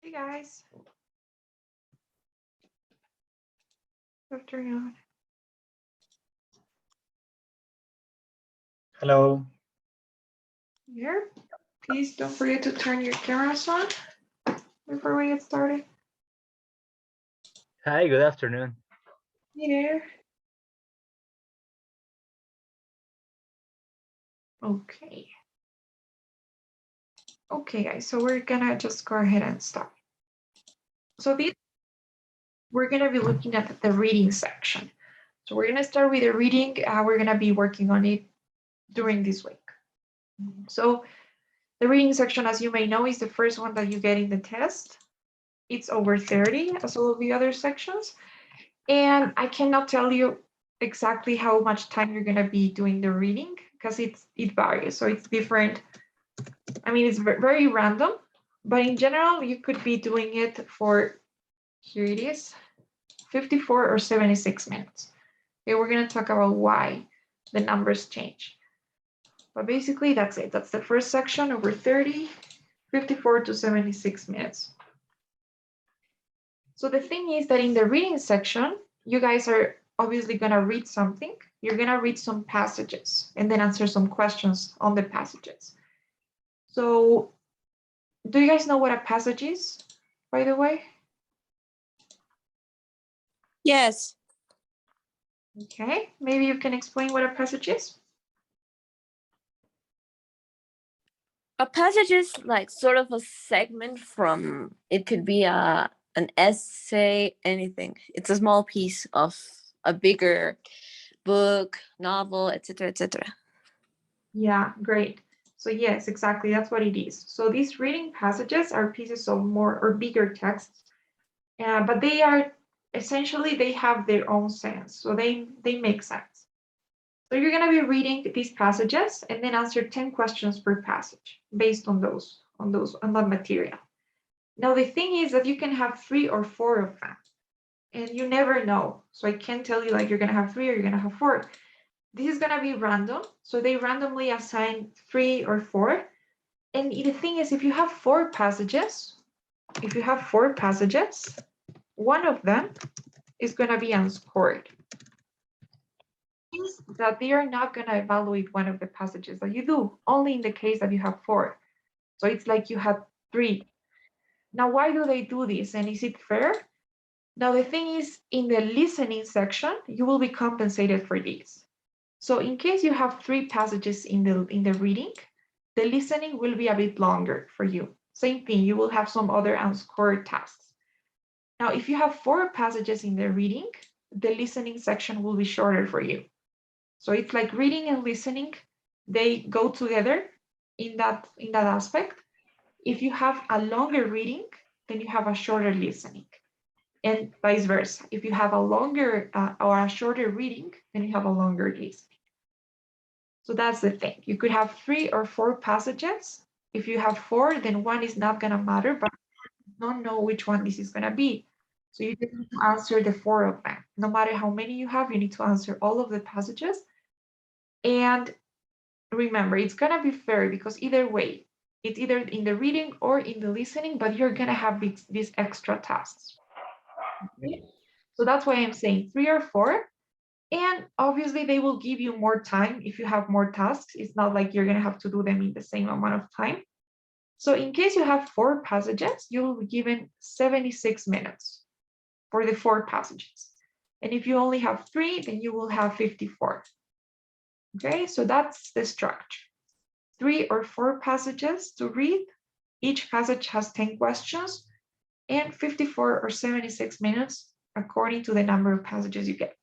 Hey guys. Good afternoon. Hello. Here. Please don't forget to turn your cameras on before we get started. Hi, good afternoon. Hey there. Okay. Okay, guys, so we're gonna just go ahead and start. So we're gonna be looking at the reading section. So we're gonna start with the reading. We're gonna be working on it during this week. So the reading section, as you may know, is the first one that you get in the test. It's over 30, as all of the other sections. And I cannot tell you exactly how much time you're gonna be doing the reading because it varies. So it's different. I mean, it's very random, but in general, you could be doing it for, here it is, 54 or 76 minutes. Okay, we're gonna talk about why the numbers change. But basically, that's it. That's the first section over 30, 54 to 76 minutes. So the thing is that in the reading section, you guys are obviously gonna read something. You're gonna read some passages and then answer some questions on the passages. So do you guys know what a passage is, by the way? Yes. Okay, maybe you can explain what a passage is? A passage is like sort of a segment from, it could be an essay, anything. It's a small piece of a bigger book, novel, etc., etc. Yeah, great. So yes, exactly, that's what it is. So these reading passages are pieces of more or bigger texts, but they are essentially, they have their own sense. So they make sense. So you're gonna be reading these passages and then answer 10 questions per passage based on that material. Now the thing is that you can have 3 or 4 of them, and you never know. So I can't tell you like you're gonna have 3 or you're gonna have 4. This is gonna be random. So they randomly assign 3 or 4. And the thing is, if you have 4 passages, one of them is gonna be unscored. Means that they are not going to evaluate one of the passages that you do, only in the case that you have 4. So it's like you had 3. Now, why do they do this? And is it fair? Now, the thing is, in the listening section, you will be compensated for this. So in case you have 3 passages in the reading, the listening will be a bit longer for you. Same thing, you will have some other unscored tasks. Now, if you have 4 passages in the reading, the listening section will be shorter for you. So it's like reading and listening, they go together in that aspect. If you have a longer reading, then you have a shorter listening, and vice versa. If you have a longer or a shorter reading, then you have a longer listening. So that's the thing. You could have 3 or 4 passages. If you have 4, then one is not gonna matter, but you don't know which one this is gonna be. So you just need to answer the 4 of them. No matter how many you have, you need to answer all of the passages. And remember, it's gonna be fair because either way, it's either in the reading or in the listening, but you're gonna have these extra tasks. Okay? So that's why I'm saying 3 or 4. And obviously they will give you more time if you have more tasks. It's not like you're gonna have to do them in the same amount of time. So in case you have 4 passages, you will be given 76 minutes for the 4 passages. And if you only have 3, then you will have 54. Okay, so that's the structure. 3 or 4 passages to read. Each passage has 10 questions and 54 or 76 minutes according to the number of passages you get.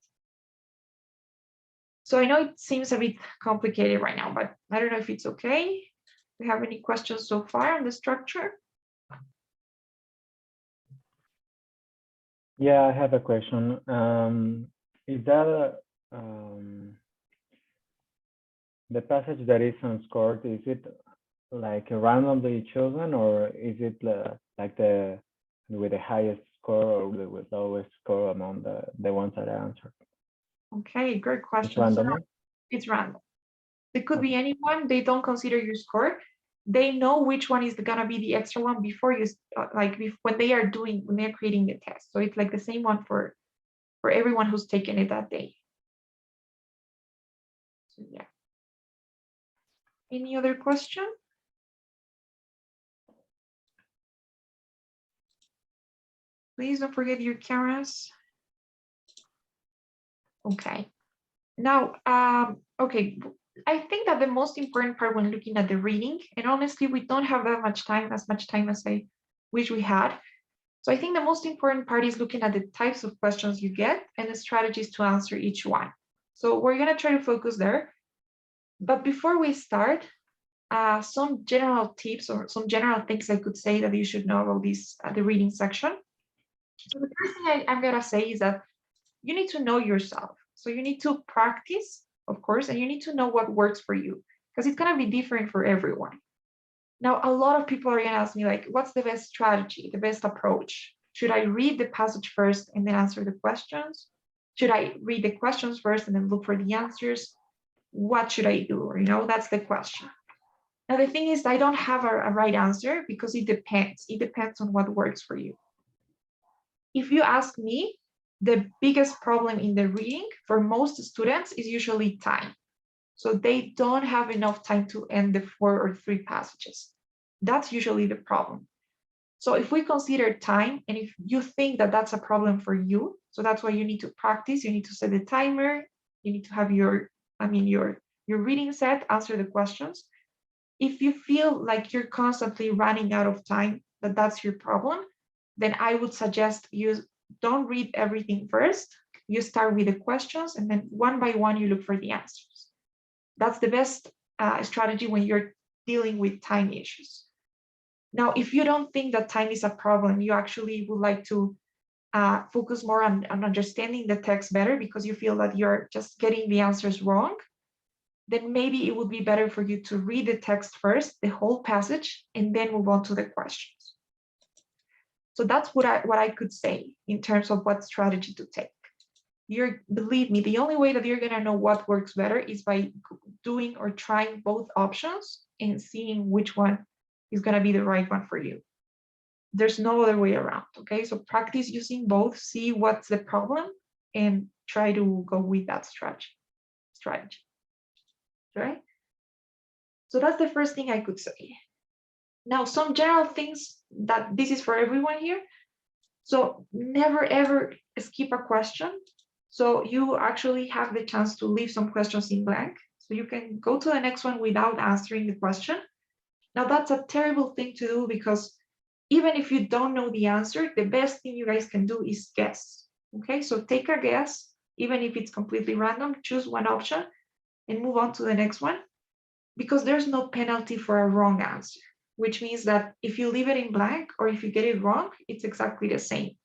So I know it seems a bit complicated right now, but I don't know if it's okay. Do you have any questions so far on the structure? Yeah, I have a question. Is that the passage that is unscored, is it like randomly chosen, or is it like the with the highest score or with the lowest score among the ones that I answered? Okay, great question. It's random. It's random. It could be anyone. They don't consider your score. they know which one is gonna be the extra one before you when they're creating the test. So it's like the same one for everyone who's taken it that day. So yeah. Any other question? Please don't forget your cameras. Okay. Now, okay, I think that the most important part when looking at the reading, and honestly, we don't have that much time, as I wish we had. So I think the most important part is looking at the types of questions you get and the strategies to answer each one. So we're gonna try to focus there. But before we start, some general tips or some general things I could say that you should know about this, the reading section. So the first thing I'm gonna say is that you need to know yourself. So you need to practice, of course, and you need to know what works for you because it's gonna be different for everyone. Now, a lot of people are gonna ask me like, what's the best strategy, the best approach? Should I read the passage first and then answer the questions? Should I read the questions first and then look for the answers? What should I do? You know, that's the question. Now, the thing is, I don't have a right answer because it depends. It depends on what works for you. If you ask me, the biggest problem in the reading for most students is usually time. So they don't have enough time to end the 4 or 3 passages. That's usually the problem. So if we consider time, and if you think that that's a problem for you, so that's why you need to practice, you need to set the timer, you need to have your reading set, answer the questions. If you feel like you're constantly running out of time, that's your problem, then I would suggest you don't read everything first. You start with the questions, and then one by one, you look for the answers. That's the best strategy when you're dealing with time issues. Now, if you don't think that time is a problem, you actually would like to focus more on understanding the text better because you feel that you're just getting the answers wrong, then maybe it would be better for you to read the text first, the whole passage, and then move on to the questions. So that's what I could say in terms of what strategy to take. Believe me, the only way that you're gonna know what works better is by doing or trying both options and seeing which one is gonna be the right one for you. There's no other way around, okay? So practice using both, see what's the problem, and try to go with that strategy, right? So that's the first thing I could say. Now, some general things that this is for everyone here. So never ever skip a question. So you actually have the chance to leave some questions in blank. So you can go to the next one without answering the question. Now that's a terrible thing to do because even if you don't know the answer, the best thing you guys can do is guess. Okay, so take a guess, even if it's completely random, choose one option and move on to the next one because there's no penalty for a wrong answer, which means that if you leave it in blank or if you get it wrong, it's exactly the same.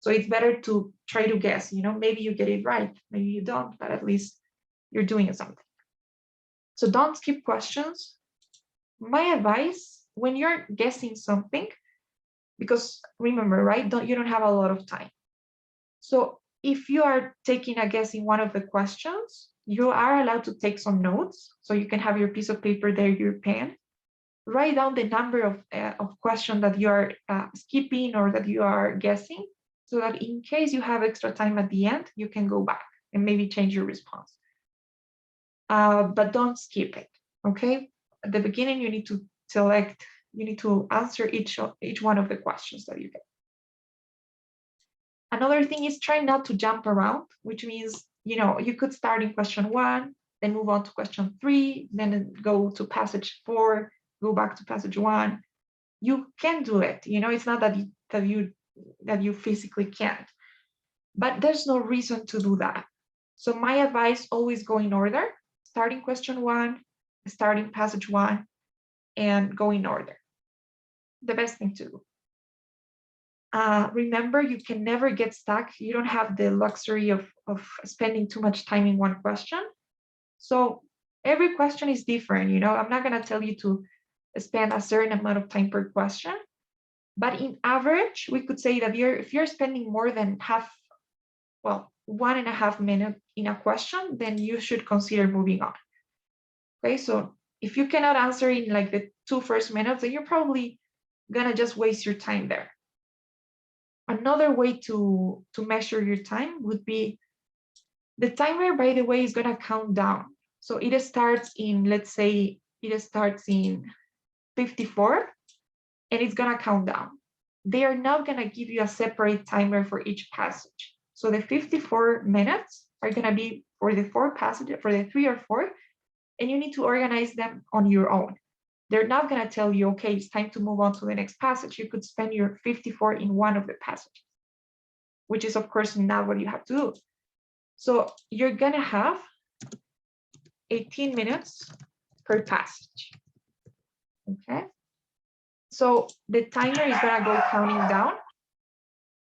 So it's better to try to guess, you know, maybe you get it right, maybe you don't, but at least you're doing something. So don't skip questions. My advice, when you're guessing something, because remember, right, you don't have a lot of time. So if you are taking a guess in one of the questions, you are allowed to take some notes. So you can have your piece of paper there, your pen, write down the number of questions that you are skipping or that you are guessing, so that in case you have extra time at the end, you can go back and maybe change your response. But don't skip it, okay? At the beginning, you need to select, you need to answer each one of the questions that you get. Another thing is try not to jump around, which means, you know, you could start in question 1, then move on to question 3, then go to passage 4, go back to passage 1. You can do it, you know, it's not that you physically can't, but there's no reason to do that. So my advice, always go in order, starting question 1, starting passage 1, and go in order. The best thing to do. Remember, you can never get stuck. You don't have the luxury of spending too much time in one question. So every question is different, you know, I'm not gonna tell you to spend a certain amount of time per question, but in average, we could say that if you're spending more than 1.5 minutes in a question, then you should consider moving on. Okay, so If you cannot answer in like the 2 first minutes, then you're probably gonna just waste your time there. Another way to measure your time would be the timer, by the way, is gonna count down. So it starts in, let's say, it starts in 54 and it's gonna count down. They are not gonna give you a separate timer for each passage. So the 54 minutes are gonna be for the 4 passages, for the 3 or 4, and you need to organize them on your own. They're not gonna tell you, okay, it's time to move on to the next passage. You could spend your 54 in one of the passages, which is of course not what you have to do. So you're gonna have 18 minutes per passage, okay? So the timer is gonna go counting down.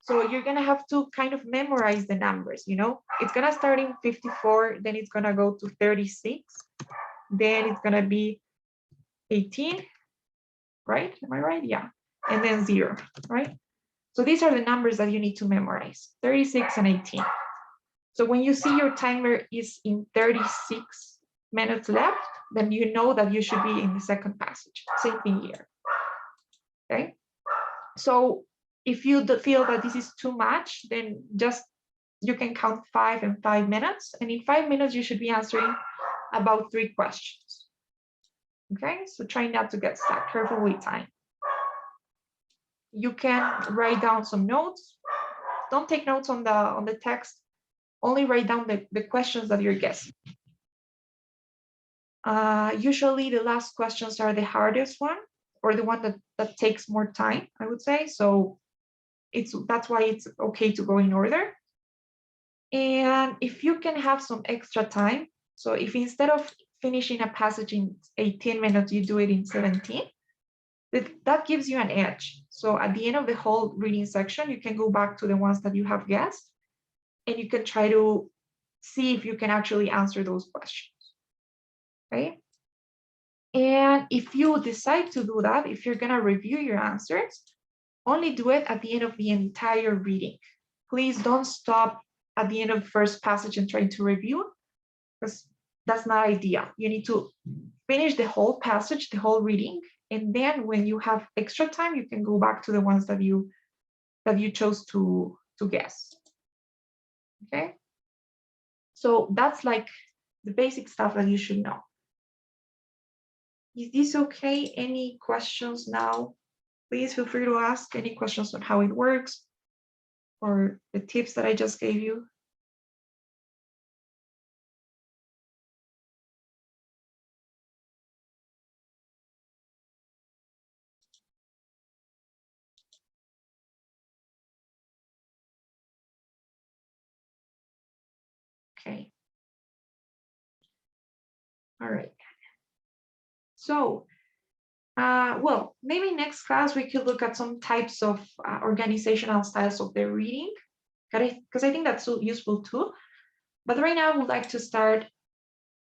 So you're gonna have to kind of memorize the numbers, you know? It's gonna start in 54, then it's gonna go to 36, then it's gonna be 18, right? Am I right? Yeah, and then 0, right? So these are the numbers that you need to memorize, 36 and 18. So when you see your timer is in 36 minutes left, then you know that you should be in the second passage. Same thing here, okay? So if you feel that this is too much, then just, you can count 5 and 5 minutes. And in 5 minutes, you should be answering about 3 questions. Okay, so try not to get stuck, careful with time. You can write down some notes. Don't take notes on the text, only write down the questions that you're guessing. Usually the last questions are the hardest one, or the one that takes more time, I would say. So that's why it's okay to go in order. And if you can have some extra time, so if instead of finishing a passage in 18 minutes, you do it in 17, that gives you an edge. So at the end of the whole reading section, you can go back to the ones that you have guessed, and you can try to see if you can actually answer those questions, right? And if you decide to do that, if you're gonna review your answers, only do it at the end of the entire reading. Please don't stop at the end of the first passage and try to review, because that's not ideal. You need to finish the whole passage, the whole reading, and then when you have extra time, you can go back to the ones that you chose to guess. Okay, so that's like the basic stuff that you should know. Is this okay? Any questions now? Please feel free to ask any questions on how it works or the tips that I just gave you. Okay. All right. So, well, maybe next class we could look at some types of organizational styles of the reading, because I think that's so useful too. But right now, I would like to start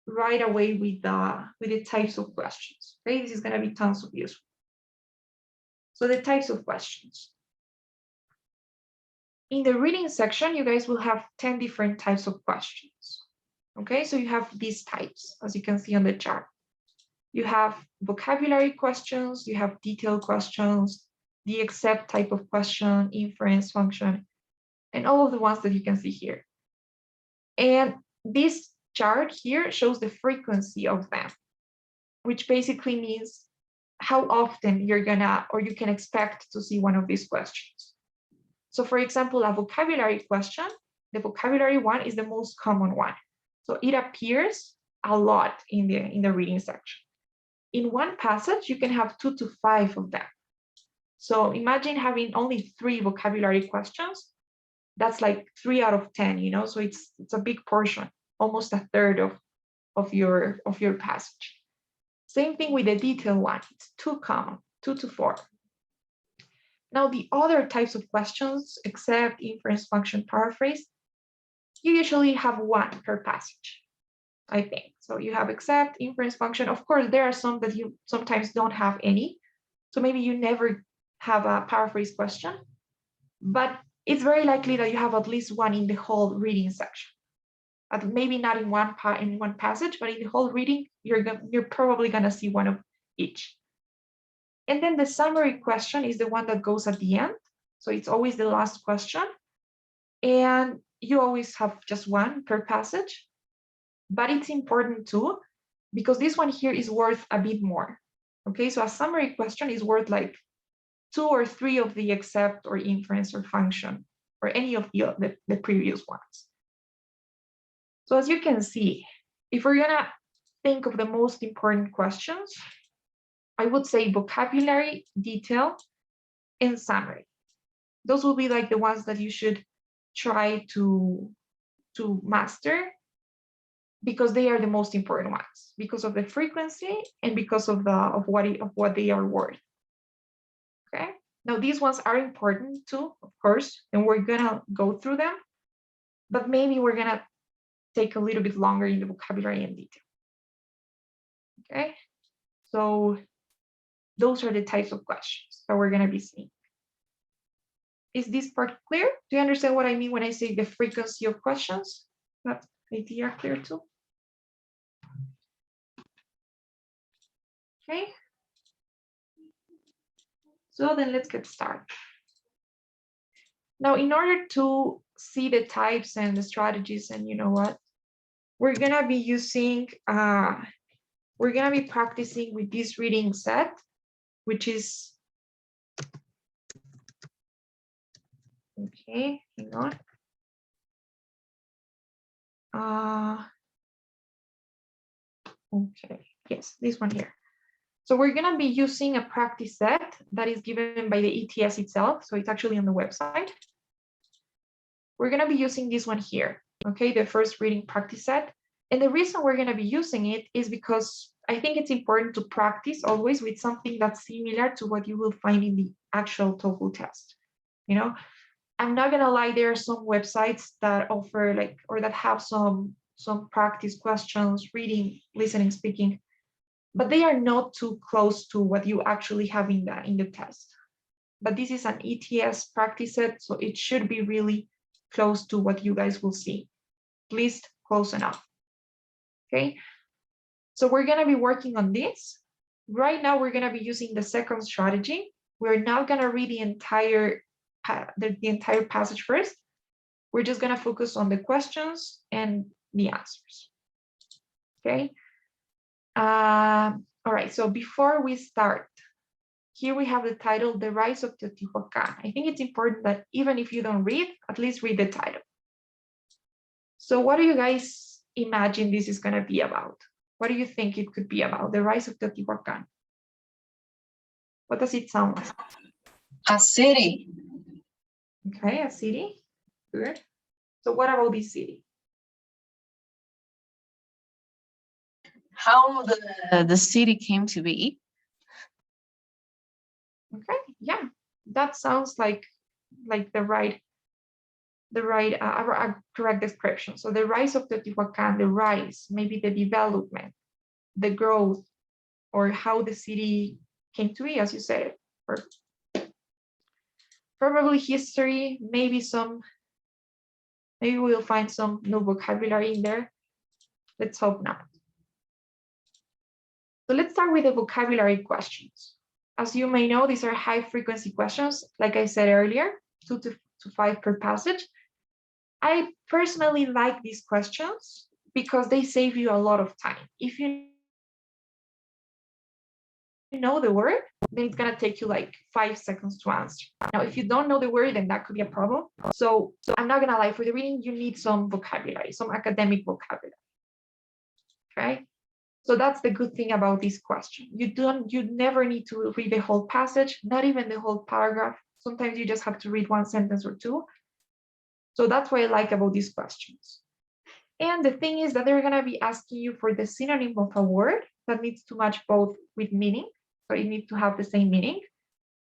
right away with the types of questions. Okay, this is going to be tons of useful. So the types of questions. In the reading section, you guys will have 10 different types of questions. Okay, so you have these types, as you can see on the chart. You have vocabulary questions, you have detailed questions, the except type of question, inference function, and all of the ones that you can see here. And this chart here shows the frequency of them, which basically means how often you're gonna, or you can expect to see one of these questions. So for example, a vocabulary question, the vocabulary one is the most common one. So it appears a lot in the reading section. In one passage, you can have 2 to 5 of them. So imagine having only 3 vocabulary questions. That's like 3 out of 10, you know, so it's a big portion, almost a third of your passage. Same thing with the detailed one, it's too common, 2 to 4. Now the other types of questions, except, inference, function, paraphrase, you usually have 1 per passage, I think. So you have except, inference, function. Of course, there are some that you sometimes don't have any. So maybe you never have a paraphrase question, but it's very likely that you have at least 1 in the whole reading section. maybe not in one passage, but in the whole reading, you're probably gonna see one of each. And then the summary question is the one that goes at the end. So it's always the last question. And you always have just one per passage. But it's important too, because this one here is worth a bit more. Okay, so a summary question is worth like 2 or 3 of the except or inference or function or any of the previous ones. So as you can see, if we're gonna think of the most important questions, I would say vocabulary, detail, and summary. Those will be like the ones that you should try to master, because they are the most important ones, because of the frequency and because of what they are worth. Okay. Now these ones are important too, of course, and we're gonna go through them, but maybe we're gonna take a little bit longer in the vocabulary and detail. Okay. So those are the types of questions that we're gonna be seeing. Is this part clear? Do you understand what I mean when I say the frequency of questions? That idea clear too? Okay. So then let's get started. Now, in order to see the types and the strategies, and you know what, we're gonna be using, we're gonna be practicing with this reading set, which is, okay, hang on. Okay, yes, this one here. So we're gonna be using a practice set that is given by the ETS itself. So it's actually on the website. We're gonna be using this one here, okay, the first reading practice set. And the reason we're gonna be using it is because I think it's important to practice always with something that's similar to what you will find in the actual TOEFL test. You know, I'm not gonna lie, there are some websites that offer like, or that have some practice questions, reading, listening, speaking, but they are not too close to what you actually have in the test. But this is an ETS practice set, so it should be really close to what you guys will see, at least close enough. Okay, so we're gonna be working on this. Right now, we're gonna be using the second strategy. We're not gonna read the entire passage first. We're just gonna focus on the questions and the answers. Okay. All right, so before we start, here we have the title, The Rise of Teotihuacan. I think it's important that even if you don't read, at least read the title. So what do you guys imagine this is gonna be about? What do you think it could be about, the rise of Teotihuacan? What does it sound like? A city. Okay, a city, good. So what about this city? How the city came to be. Okay, yeah, that sounds like the right correct description. So the rise of Teotihuacan, the rise, maybe the development, the growth, or how the city came to be, as you said, or probably history, maybe we'll find some new vocabulary in there. Let's hope not. So let's start with the vocabulary questions. As you may know, these are high frequency questions. Like I said earlier, 2 to 5 per passage. I personally like these questions because they save you a lot of time. If you know the word, then it's gonna take you like 5 seconds to answer. Now, if you don't know the word, then that could be a problem. So I'm not gonna lie, for the reading, you need some vocabulary, some academic vocabulary. Okay. So that's the good thing about this question. You never need to read the whole passage, not even the whole paragraph. Sometimes you just have to read one sentence or two. So that's what I like about these questions. And the thing is that they're gonna be asking you for the synonym of a word that needs to match both with meaning. So it needs to have the same meaning,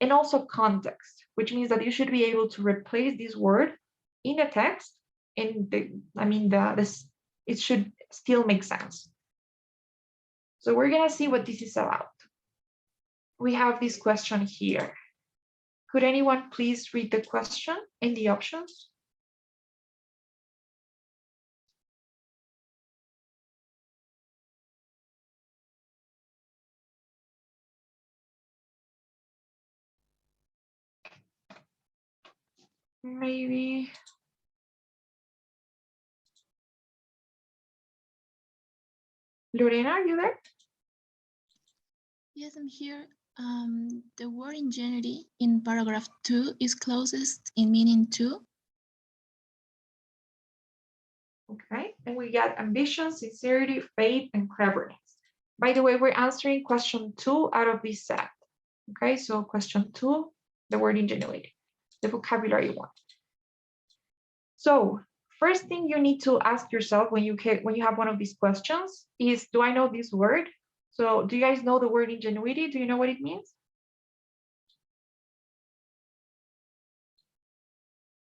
and also context, which means that you should be able to replace this word in a text, and it should still make sense. So we're gonna see what this is about. We have this question here. Could anyone please read the question and the options? maybe. Lorena, are you there? Yes, I'm here. The word ingenuity in paragraph 2 is closest in meaning to. Okay, and we got ambition, sincerity, faith, and cleverness. By the way, we're answering question 2 out of this set. Okay, so question 2, the word ingenuity, the vocabulary one. So first thing you need to ask yourself when you have one of these questions is, do I know this word? So do you guys know the word ingenuity? Do you know what it means?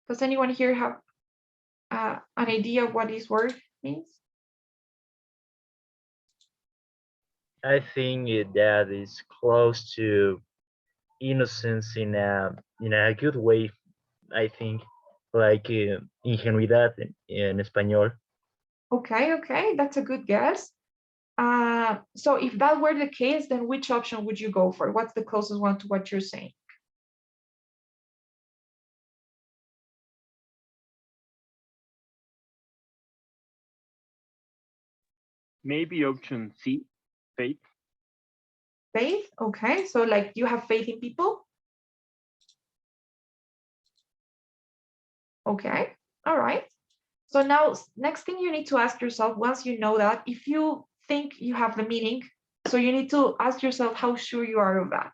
Does anyone here have an idea of what this word means? I think that is close to innocence in a good way. I think, like ingenuidad in español. Okay, that's a good guess. So if that were the case, then which option would you go for? What's the closest one to what you're saying? Maybe option C, faith. Faith, okay. So like you have faith in people? Okay, all right. So now next thing you need to ask yourself, once you know that, if you think you have the meaning, so you need to ask yourself how sure you are of that.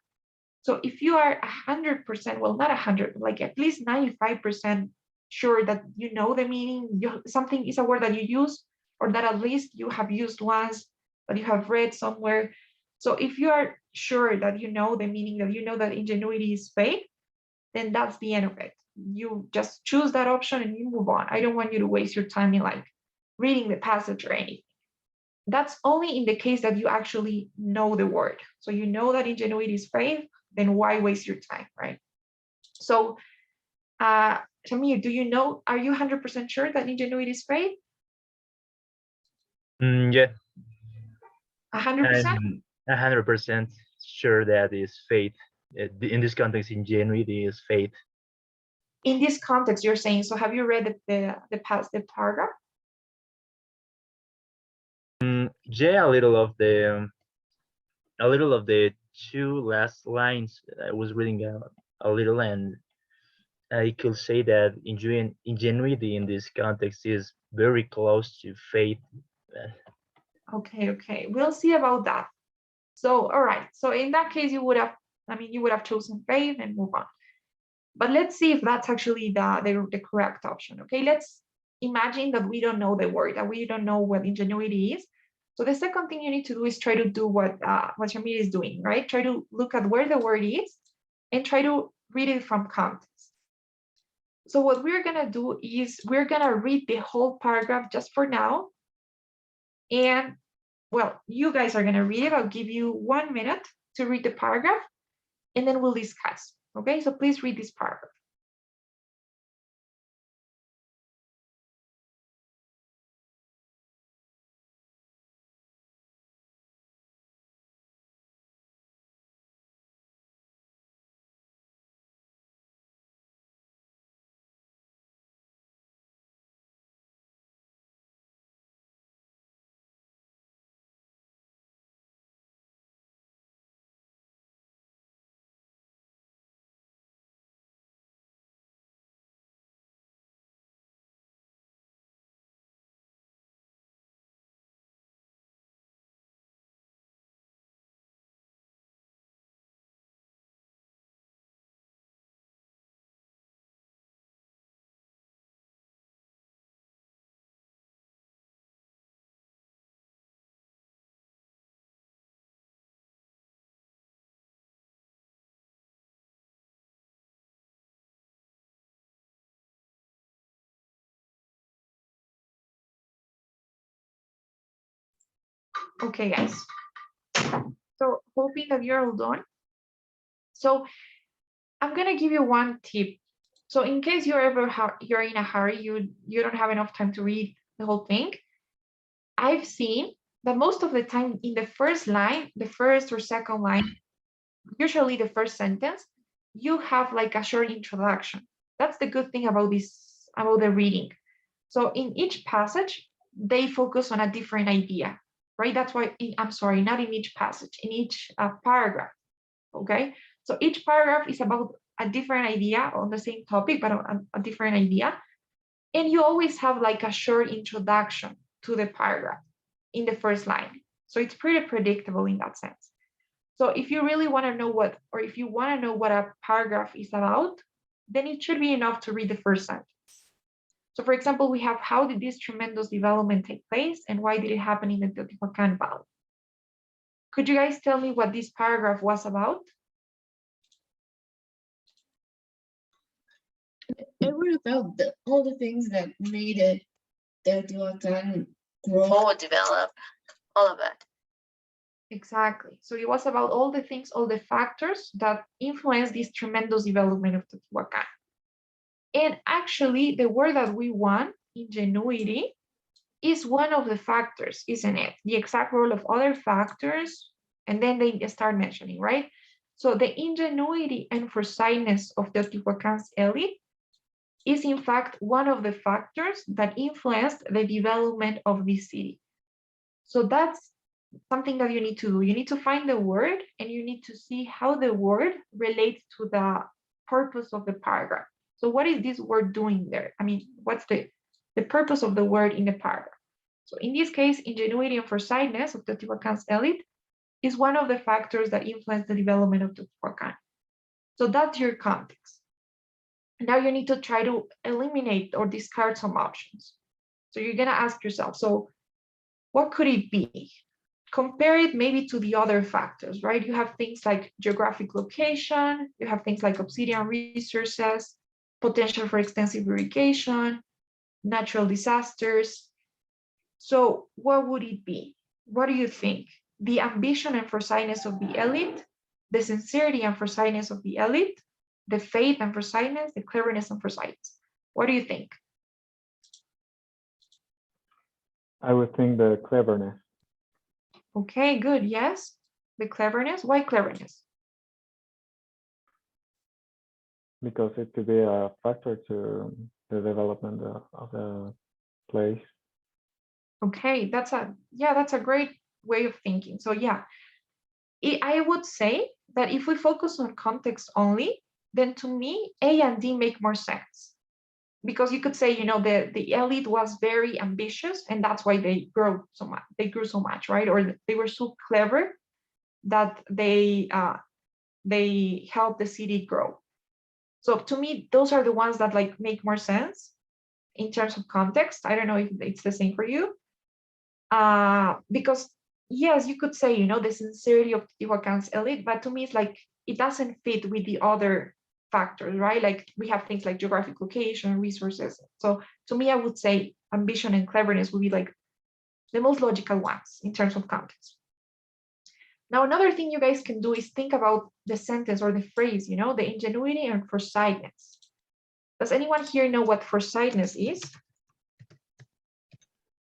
So if you are 100%, well, not 100, like at least 95% sure that you know the meaning, something is a word that you use, or that at least you have used once, that you have read somewhere. So if you are sure that you know the meaning, that you know that ingenuity is faith, then that's the end of it. You just choose that option and you move on. I don't want you to waste your time in like reading the passage or anything. That's only in the case that you actually know the word. So you know that ingenuity is faith, then why waste your time, right? So, Shamir, do you know, are you 100% sure that ingenuity is faith? Yeah, 100%? I'm 100% sure that is faith. In this context, ingenuity is faith. In this context, you're saying, so have you read the paragraph? Yeah, a little of the two last lines. I was reading a little, and I could say that ingenuity in this context is very close to faith. Okay, we'll see about that. So, all right, so in that case, you would have chosen faith and move on. But let's see if that's actually the correct option, okay? Let's imagine that we don't know the word, that we don't know what ingenuity is. So the second thing you need to do is try to do what Shamir is doing, right? Try to look at where the word is and try to read it from context. So what we're gonna do is we're gonna read the whole paragraph just for now. And well, you guys are gonna read it. I'll give you 1 minute to read the paragraph and then we'll discuss, okay? So please read this paragraph. Okay, guys. So hoping that you're all done. So I'm gonna give you one tip. So in case you're in a hurry, you don't have enough time to read the whole thing. I've seen that most of the time in the first line, the first or second line, usually the first sentence, you have like a short introduction. That's the good thing about this, about the reading. So in each passage, they focus on a different idea, right? That's why, I'm sorry, not in each passage, in each paragraph, okay? So each paragraph is about a different idea on the same topic, but a different idea. And you always have like a short introduction to the paragraph in the first line. So it's pretty predictable in that sense. So if you really want to know what, or if you want to know what a paragraph is about, then it should be enough to read the first sentence. So for example, we have, how did this tremendous development take place and why did it happen in the Teotihuacan Valley? Could you guys tell me what this paragraph was about? It was about all the things that made it Teotihuacan grow, develop, all of that. Exactly. So it was about all the things, all the factors that influence this tremendous development of Teotihuacan. And actually, the word that we want, ingenuity, is one of the factors, isn't it? The exact role of other factors, and then they start mentioning, right? So the ingenuity and foresightness of Teotihuacan's elite is in fact one of the factors that influenced the development of this city. So that's something that you need to do. You need to find the word and you need to see how the word relates to the purpose of the paragraph. So what is this word doing there? I mean, what's the purpose of the word in the paragraph? So in this case, ingenuity and foresightness of Teotihuacan's elite is one of the factors that influence the development of Teotihuacan. So that's your context. Now you need to try to eliminate or discard some options. So you're gonna ask yourself, so what could it be? Compare it maybe to the other factors, right? You have things like geographic location, you have things like obsidian resources, potential for extensive irrigation, natural disasters. So what would it be? What do you think? The ambition and foresightness of the elite, the sincerity and foresightness of the elite, the faith and foresightness, the cleverness and foresightness. What do you think? I would think the cleverness. Okay, good. Yes, the cleverness. Why cleverness? Because it could be a factor to the development of the place. Okay, that's a great way of thinking. So yeah, I would say that if we focus on context only, then to me, A and D make more sense. Because you could say, you know, the elite was very ambitious and that's why they grew so much, right? Or they were so clever that they helped the city grow. So to me, those are the ones that like make more sense in terms of context. I don't know if it's the same for you. Because yes, you could say, you know, the sincerity of Teotihuacan's elite, but to me, it's like it doesn't fit with the other factors, right? Like we have things like geographic location, resources. So to me, I would say ambition and cleverness would be like the most logical ones in terms of context. Now, another thing you guys can do is think about the sentence or the phrase, you know, the ingenuity and foresightness. Does anyone here know what foresightness is?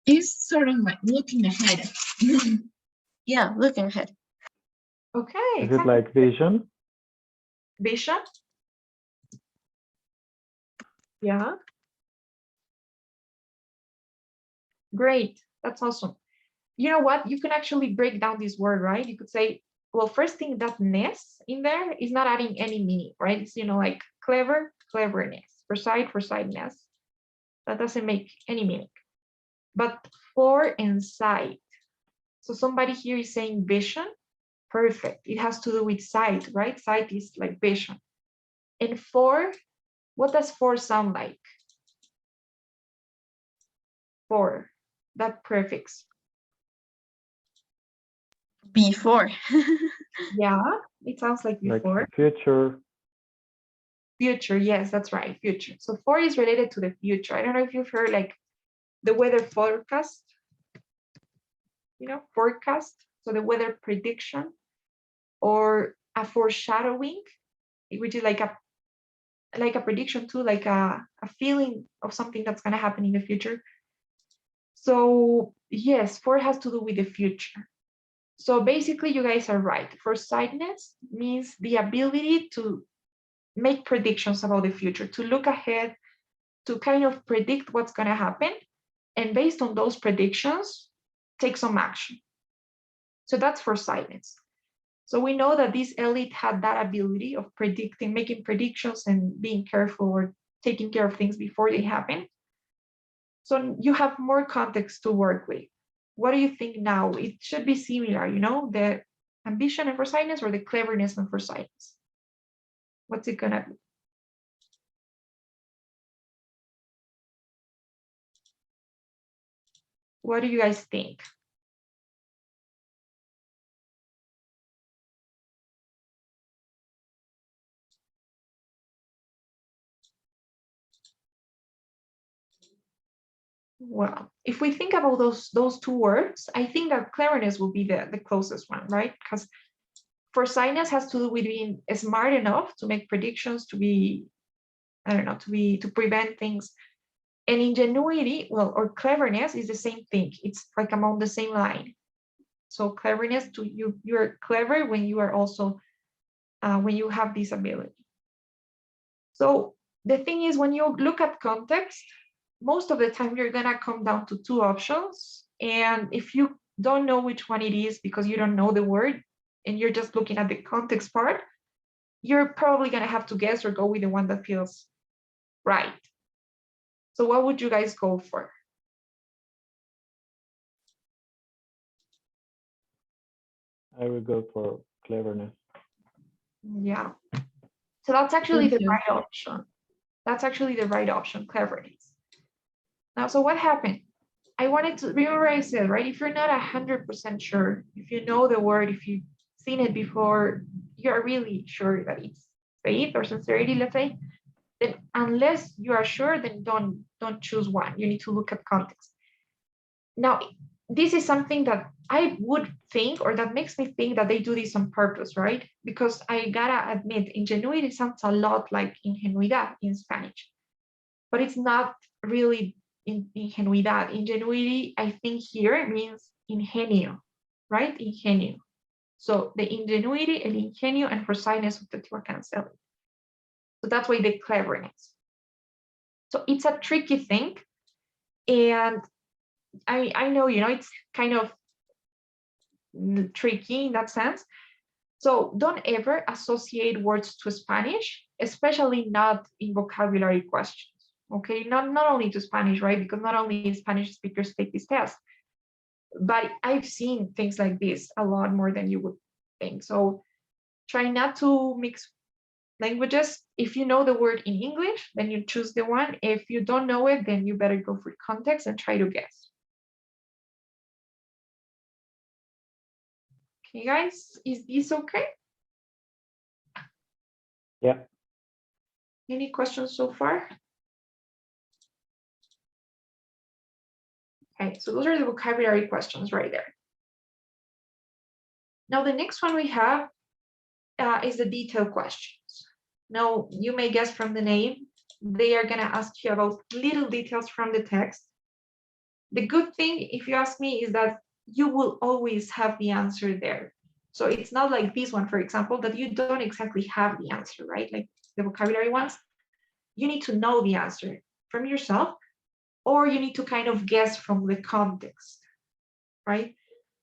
It's sort of like looking ahead. Yeah, looking ahead. Okay. Is it exactly. like vision? Vision? Yeah. Great. That's awesome. You know what? You can actually break down this word, right? You could say, well, first thing, that ness in there is not adding any meaning, right? It's, you know, like clever, cleverness, foresightness. That doesn't make any meaning. But for and sight. So somebody here is saying vision. Perfect. It has to do with sight, right? Sight is like vision. And for, what does for sound like? For, that prefix. Before. Yeah, it sounds like before. Like future. Future, yes, that's right, future. So for is related to the future. I don't know if you've heard like the weather forecast, you know, forecast. So the weather prediction or a foreshadowing, which is like a prediction too, like a feeling of something that's going to happen in the future. So yes, for has to do with the future. So basically you guys are right. Foresightness means the ability to make predictions about the future, to look ahead, to kind of predict what's going to happen, and based on those predictions, take some action. So that's for silence. So we know that this elite had that ability of predicting, making predictions and being careful or taking care of things before they happen. So you have more context to work with. What do you think now? It should be similar, you know, the ambition and foresighteness or the cleverness and foresighteness. What's it gonna be? What do you guys think? Well, if we think about those two words, I think that cleverness will be the closest one, right? Because foresighteness has to do with being smart enough to make predictions, to be, I don't know, to prevent things. And ingenuity, well, or cleverness is the same thing. It's like among the same line. So cleverness, you're clever when you are also when you have this ability. So the thing is, when you look at context, most of the time you're gonna come down to two options. And if you don't know which one it is because you don't know the word and you're just looking at the context part, you're probably gonna have to guess or go with the one that feels right. So what would you guys go for? I would go for cleverness. Yeah. So that's actually Thank the you. right option. That's actually the right option, cleverness. Now, so what happened? I wanted to remember I said, right? If you're not 100% sure, if you know the word, if you've seen it before, you're really sure that it's faith or sincerity, let's say, then unless you are sure, then don't choose one. You need to look at context. Now, this is something that I would think, or that makes me think that they do this on purpose, right? Because I gotta admit, ingenuity sounds a lot like ingenuidad in Spanish, but it's not really ingenuidad. Ingenuity, I think here means ingenio, right? Ingenio. So the ingenuity, el ingenio, and foresighteness of the Teotihuacan elite. So that's why the cleverness. So it's a tricky thing. And I know, you know, it's kind of tricky in that sense. So don't ever associate words to Spanish, especially not in vocabulary questions. Okay, not only to Spanish, right? Because not only Spanish speakers take this test, but I've seen things like this a lot more than you would think. So try not to mix languages. If you know the word in English, then you choose the one. If you don't know it, then you better go for context and try to guess. Okay, guys, is this okay? Yeah. Any questions so far? Okay, so those are the vocabulary questions right there. Now, the next one we have is the detailed questions. Now, you may guess from the name, they are going to ask you about little details from the text. The good thing, if you ask me, is that you will always have the answer there. So it's not like this one, for example, that you don't exactly have the answer, right? Like the vocabulary ones, you need to know the answer from yourself, or you need to kind of guess from the context, right?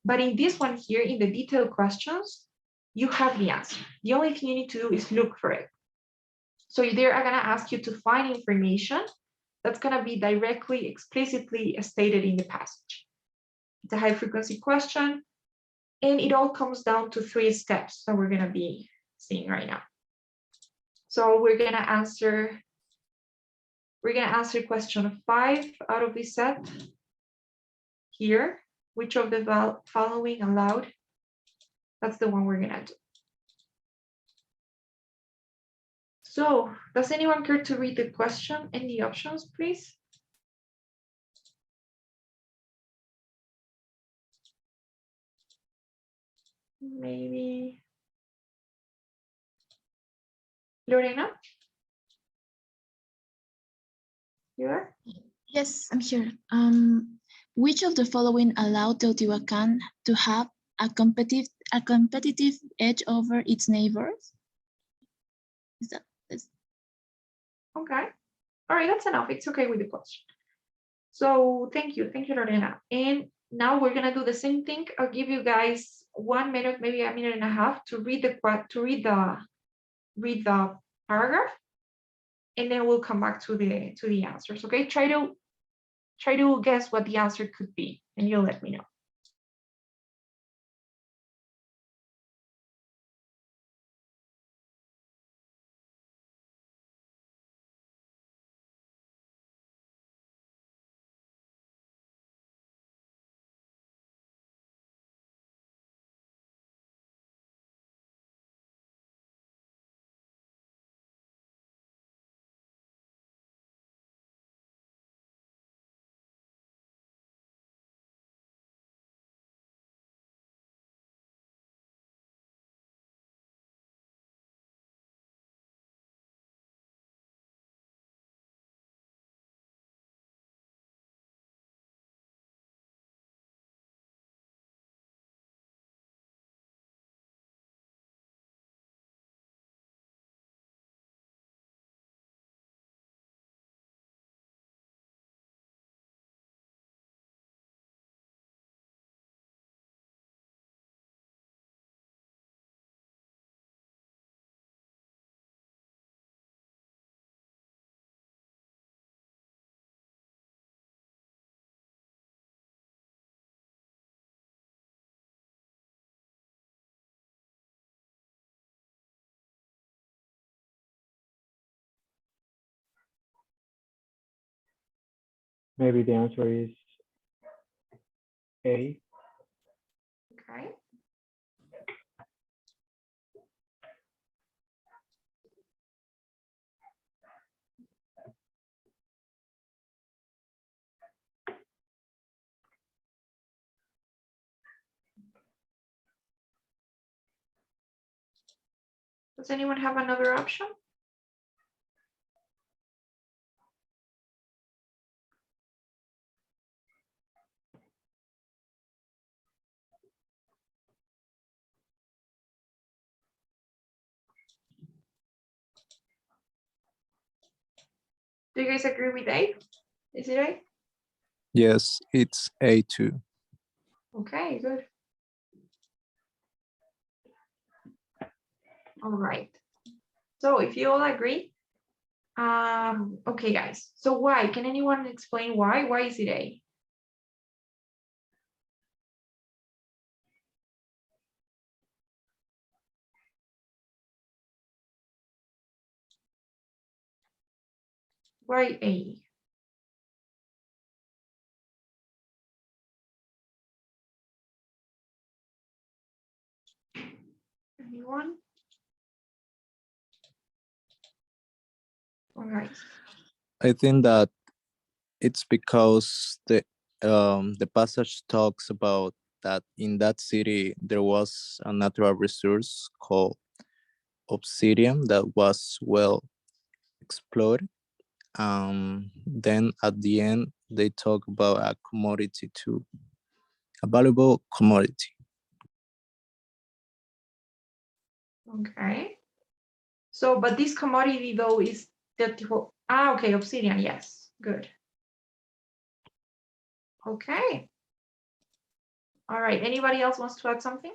But in this one here, in the detailed questions, you have the answer. The only thing you need to do is look for it. So they are going to ask you to find information that's going to be directly, explicitly stated in the passage. It's a high frequency question, and it all comes down to 3 steps that we're going to be seeing right now. So we're going to answer question 5 out of this set here. Which of the following allowed? That's the one we're going to do. So does anyone care to read the question and the options, please? Maybe Lorena? You are? Yes, I'm here. Which of the following allowed Teotihuacan to have a competitive edge over its neighbors? Is that Okay. All right, that's enough. It's okay with the question. So thank you, Lorena. And now we're gonna do the same thing. I'll give you guys 1 minute, maybe a minute and a half to read the paragraph, and then we'll come back to the answers. Okay, try to guess what the answer could be, and you'll let me know. Maybe the answer is A. Okay. Does anyone have another option? Do you guys agree with A? Is it A? Yes, it's A2. Okay, good. All right. So if you all agree, okay, guys. So why? Can anyone explain why? Why is it A? Why A? Anyone? All right. I think that it's because the passage talks about that in that city there was a natural resource called obsidian that was well explored. Then at the end they talk about a commodity too, a valuable commodity. Okay. So, but this commodity though is okay, obsidian, yes, good. Okay. All right, anybody else wants to add something?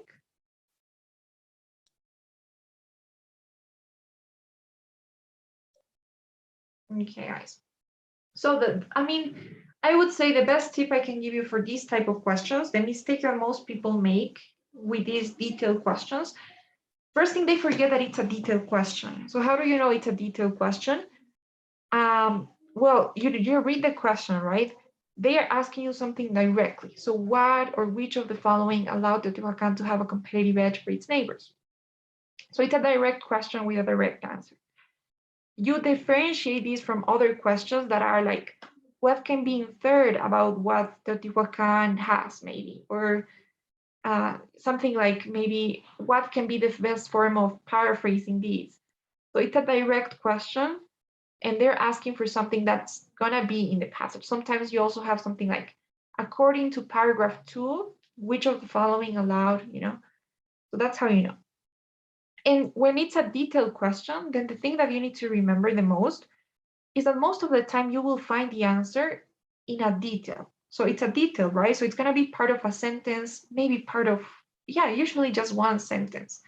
Okay, guys. So I would say the best tip I can give you for these type of questions, the mistake that most people make with these detailed questions, first thing they forget that it's a detailed question. So how do you know it's a detailed question? Well, you read the question, right? They are asking you something directly. So what or which of the following allowed Teotihuacan to have a competitive edge for its neighbors? So it's a direct question with a direct answer. You differentiate these from other questions that are like, what can be inferred about what Teotihuacan has maybe, or something like maybe what can be the best form of paraphrasing these. So it's a direct question, and they're asking for something that's gonna be in the passage. Sometimes you also have something like, according to paragraph 2, which of the following allowed, So that's how you know. And when it's a detailed question, then the thing that you need to remember the most is that most of the time you will find the answer in a detail. So it's a detail, right? So it's going to be part of a sentence, maybe part of, yeah, usually just one sentence.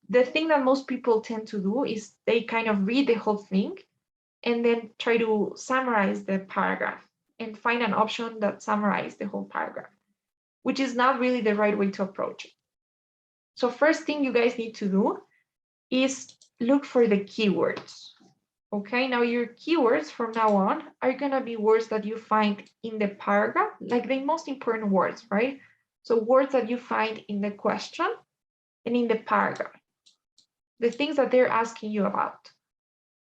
The thing that most people tend to do is they kind of read the whole thing and then try to summarize the paragraph and find an option that summarizes the whole paragraph, which is not really the right way to approach it. So first thing you guys need to do is look for the keywords. Okay, now your keywords from now on are gonna be words that you find in the paragraph, like the most important words, right? So words that you find in the question and in the paragraph, the things that they're asking you about.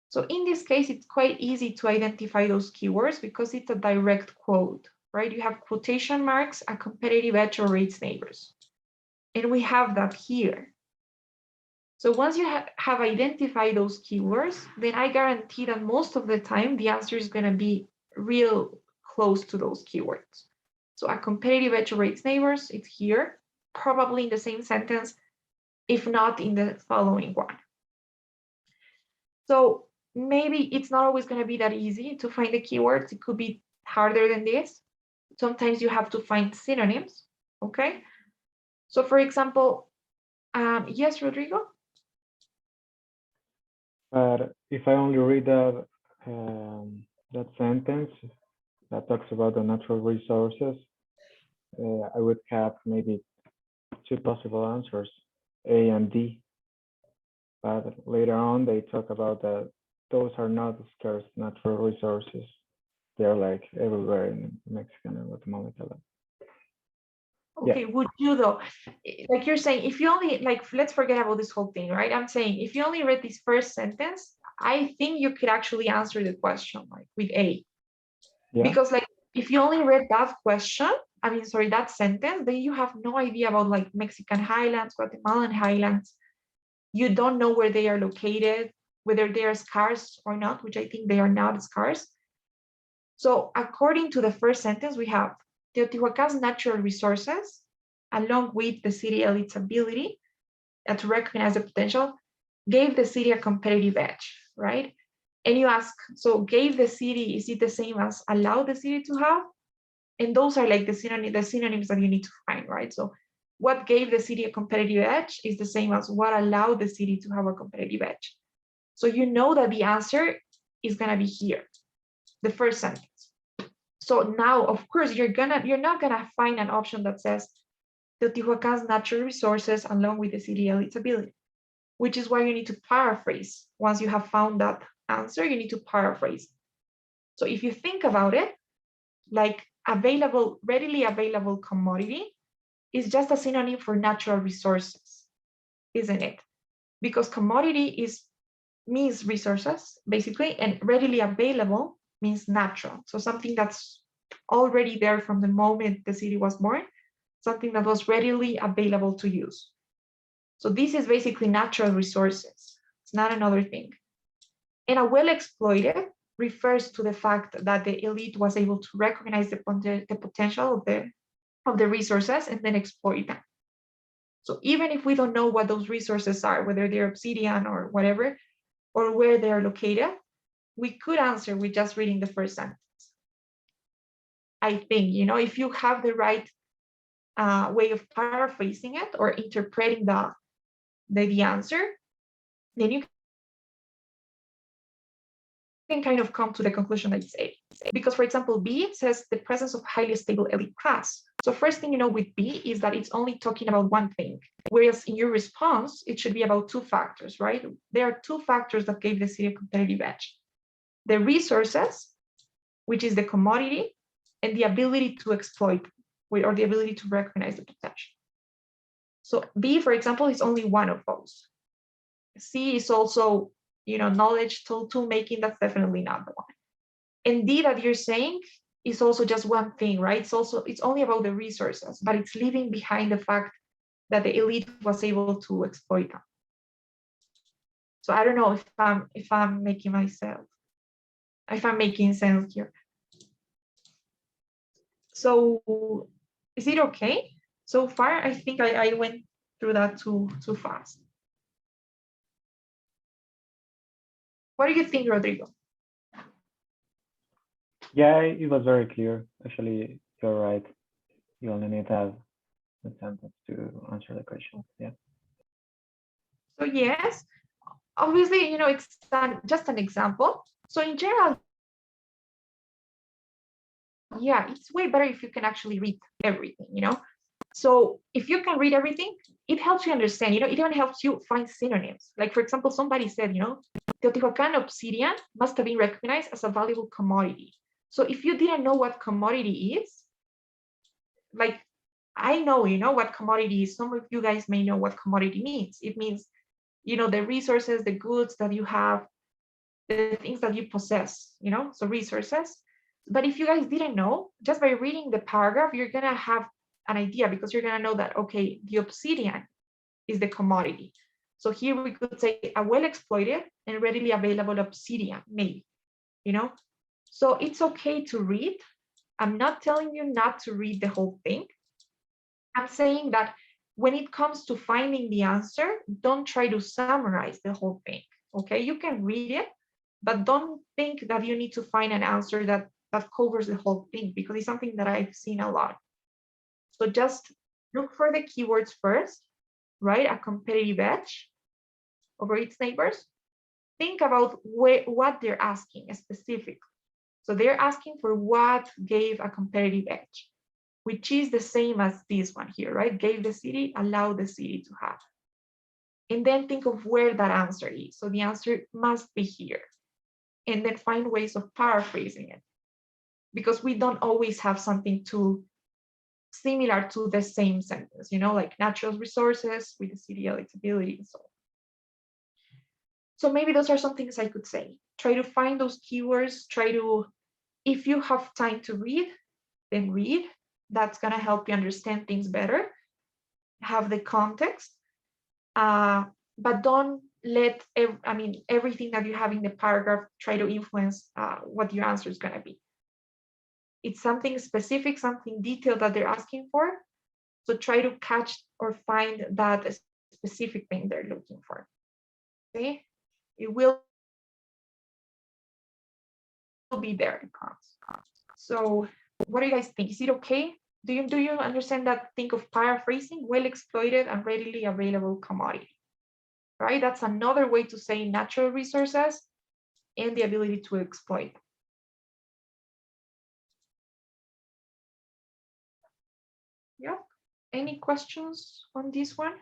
So in this case, it's quite easy to identify those keywords because it's a direct quote, right? You have quotation marks, a competitive edge, or rates neighbors. And we have that here. So once you have identified those keywords, then I guarantee that most of the time, the answer is going to be real close to those keywords. So a competitive edge or rates neighbors, it's here, probably in the same sentence, if not in the following one. So maybe it's not always going to be that easy to find the keywords. It could be harder than this. Sometimes you have to find synonyms, okay? So for example, yes, Rodrigo? But if I only read that sentence that talks about the natural resources, I would have maybe two possible answers, A and D. But later on, they talk about that those are not scarce natural resources. They're like everywhere in Mexican and Guatemala. Okay, would you though? Like you're saying, if you only, like, let's forget about this whole thing, right? I'm saying if you only read this first sentence, I think you could actually answer the question like with A. Yeah. Because like if you only read that question, that sentence, then you have no idea about like Mexican highlands, Guatemalan highlands. You don't know where they are located, whether they are scarce or not, which I think they are not scarce. So according to the first sentence, we have Teotihuacan's natural resources, along with the city elite's ability to recognize the potential, gave the city a competitive edge, right? And you ask, so gave the city, is it the same as allow the city to have? And those are like the synonyms that you need to find, right? So what gave the city a competitive edge is the same as what allowed the city to have a competitive edge. So you know that the answer is gonna be here, the first sentence. So now, of course, you're not gonna find an option that says Teotihuacan's natural resources along with the city elite's ability, which is why you need to paraphrase. Once you have found that answer, you need to paraphrase. So if you think about it, like readily available commodity is just a synonym for natural resources, isn't it? Because commodity means resources, basically, and readily available means natural. So something that's already there from the moment the city was born, something that was readily available to use. So this is basically natural resources. It's not another thing. And a well exploited refers to the fact that the elite was able to recognize the potential of the resources and then exploit them. So even if we don't know what those resources are, whether they're obsidian or whatever, or where they're located, we could answer with just reading the first sentence. I think, if you have the right way of paraphrasing it or interpreting the answer, then you can kind of come to the conclusion that it's A. Because, for example, B says the presence of highly stable elite class. So first thing you know with B is that it's only talking about one thing, whereas in your response, it should be about two factors, right? There are two factors that gave the city a competitive edge. The resources, which is the commodity, and the ability to exploit, or the ability to recognize the potential. So B, for example, is only one of those. C is also, knowledge tool making, that's definitely not the one. And D that you're saying is also just one thing, right? It's only about the resources, but it's leaving behind the fact that the elite was able to exploit them. So I don't know if I'm making sense here. So is it okay so far? I think I went through that too fast. What do you think, Rodrigo? Yeah, it was very clear. Actually, you're right. You only need to have a sentence to answer the question. Yeah. So yes, obviously, it's just an example. So in general, yeah, it's way better if you can actually read everything. So if you can read everything, it helps you understand, it even helps you find synonyms. Like, for example, somebody said, Teotihuacan obsidian must have been recognized as a valuable commodity. So if you didn't know what commodity is, like, I know, what commodity is. Some of you guys may know what commodity means. It means, the resources, the goods that you have, the things that you possess, so resources. But if you guys didn't know, just by reading the paragraph, you're gonna have an idea, because you're gonna know that, okay, the obsidian is the commodity. So here we could say a well-exploited and readily available obsidian, maybe, So it's okay to read. I'm not telling you not to read the whole thing. I'm saying that when it comes to finding the answer, don't try to summarize the whole thing, okay? You can read it, but don't think that you need to find an answer that covers the whole thing, because it's something that I've seen a lot. So just look for the keywords first, right? A competitive edge over its neighbors. Think about what they're asking specifically. So they're asking for what gave a competitive edge, which is the same as this one here, right? Gave the city, allowed the city to have. And then think of where that answer is. So the answer must be here. And then find ways of paraphrasing it, because we don't always have something too similar to the same sentence, like natural resources with the city electability and so on. So maybe those are some things I could say. Try to find those keywords. If you have time to read, then read. That's going to help you understand things better, have the context. But don't let everything that you have in the paragraph try to influence what your answer is going to be. It's something specific, something detailed that they're asking for. So try to catch or find that specific thing they're looking for. Okay, it will be there, I promise. So what do you guys think? Is it okay? Do you understand that? Think of paraphrasing, well exploited and readily available commodity, right? That's another way to say natural resources and the ability to exploit. Yeah. Any questions on this one?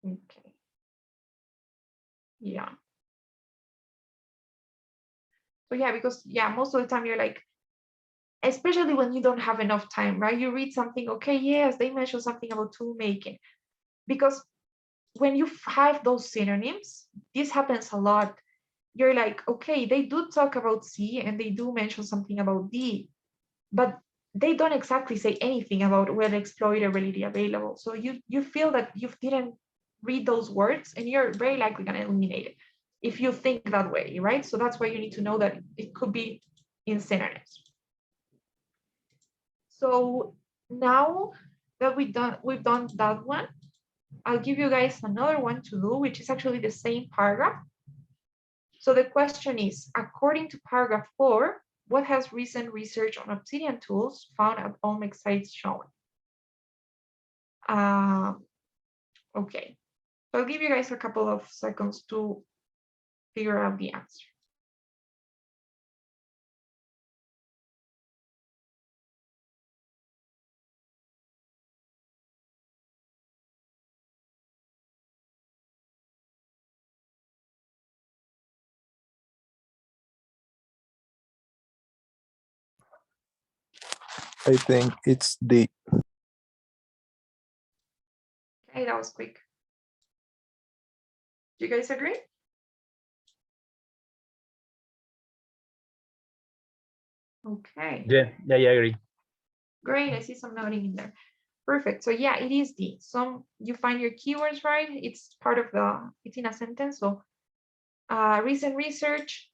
Okay. Yeah. So yeah, because most of the time you're like, especially when you don't have enough time, right? You read something, okay, yes, they mentioned something about tool making. Because when you have those synonyms, this happens a lot. You're like, okay, they do talk about C and they do mention something about D, but they don't exactly say anything about well exploited, readily available. So you feel that you didn't read those words, and you're very likely going to eliminate it if you think that way, right? So that's why you need to know that it could be in synonyms. So now that we've done that one, I'll give you guys another one to do, which is actually the same paragraph. So the question is, according to paragraph 4, what has recent research on obsidian tools found at Olmec sites shown? Okay, so I'll give you guys a couple of seconds to figure out the answer. I think it's D. Okay, that was quick. Do you guys agree? Okay. Yeah, I agree. Great, I see some noting in there. Perfect. So yeah, it is D. You find your keywords right. It's part of it's in a sentence. So recent research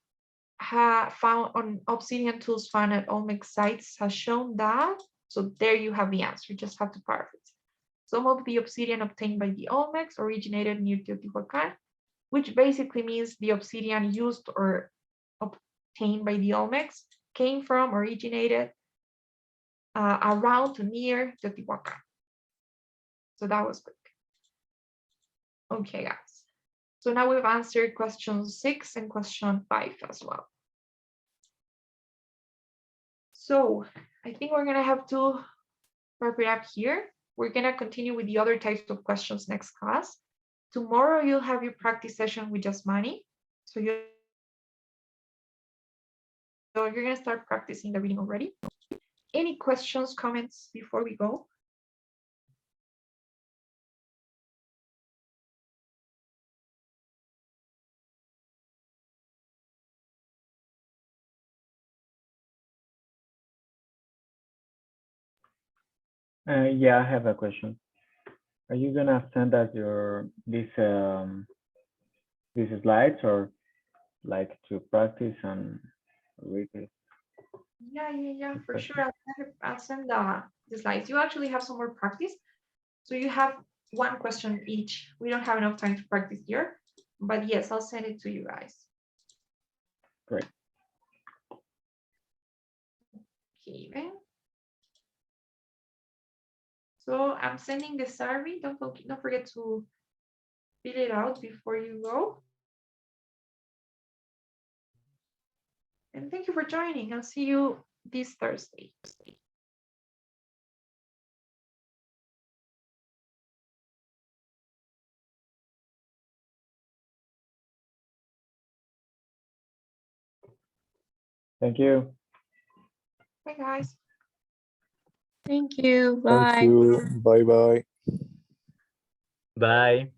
found on obsidian tools found at Olmec sites has shown that. So there you have the answer. You just have to paraphrase. Some of the obsidian obtained by the Olmecs originated near Teotihuacan, which basically means the obsidian used or obtained by the Olmecs came from, originated around near Teotihuacan. So that was quick. Okay, guys. So now we've answered question 6 and question 5 as well. So I think we're gonna have to wrap it up here. We're gonna continue with the other types of questions next class. Tomorrow you'll have your practice session with Jasmani. So you're gonna start practicing the reading already. Any questions, comments before we go? Yeah, I have a question. Are you gonna send us these slides, or like to practice and read it? Yeah, for sure. I'll send the slides. You actually have some more practice. So you have one question each. We don't have enough time to practice here, but yes, I'll send it to you guys. Great. Okay, then. So I'm sending the survey. Don't forget to fill it out before you go. And thank you for joining. I'll see you this Thursday. Thank you. Bye, guys. Thank you. Thank Bye. you. Bye bye. Bye.